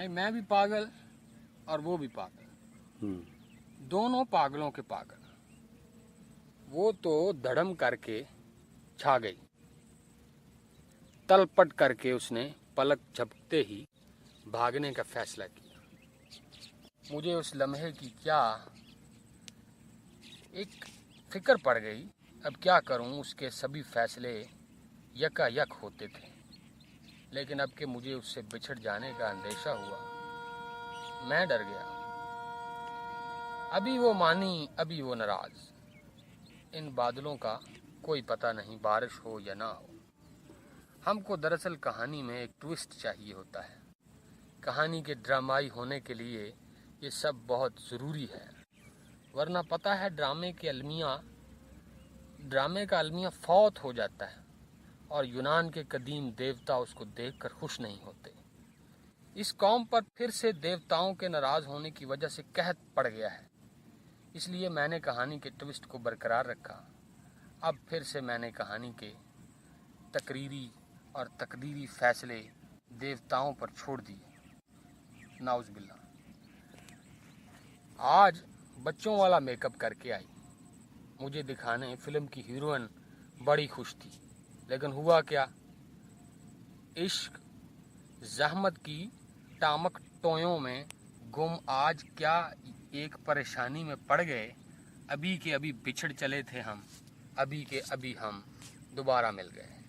नहीं, मैं भी पागल और वो भी पागल, दोनों पागलों के पागल। वो तो धड़म करके छा गई, तलपट करके उसने पलक झपकते ही भागने का फैसला किया। मुझे उस लम्हे की क्या एक फिक्र पड़ गई। अब क्या करूं, उसके सभी फैसले यकायक होते थे, लेकिन अब के मुझे उससे बिछड़ जाने का अंदेशा हुआ। मैं डर गया। अभी वो मानी, अभी वो नाराज। इन बादलों का कोई पता नहीं, बारिश हो या ना हो। हमको दरअसल कहानी में एक ट्विस्ट चाहिए होता है। कहानी के ड्रामाई होने के लिए ये सब बहुत ज़रूरी है, वरना पता है ड्रामे का अलमिया फौत हो जाता है और यूनान के कदीम देवता उसको देखकर खुश नहीं होते। इस कौम पर फिर से देवताओं के नाराज होने की वजह से कहत पड़ गया है, इसलिए मैंने कहानी के ट्विस्ट को बरकरार रखा। अब फिर से मैंने कहानी के तकरीरी और तकदीरी फैसले देवताओं पर छोड़ दिए। नाउज़ुबिल्लाह। आज बच्चों वाला मेकअप करके आई मुझे दिखाने। फिल्म की हीरोइन बड़ी खुश थी, लेकिन हुआ क्या, इश्क ज़हमत की टामक टोयों में गुम आज क्या एक परेशानी में पड़ गए। अभी के अभी बिछड़ चले थे हम, अभी के अभी हम दोबारा मिल गए।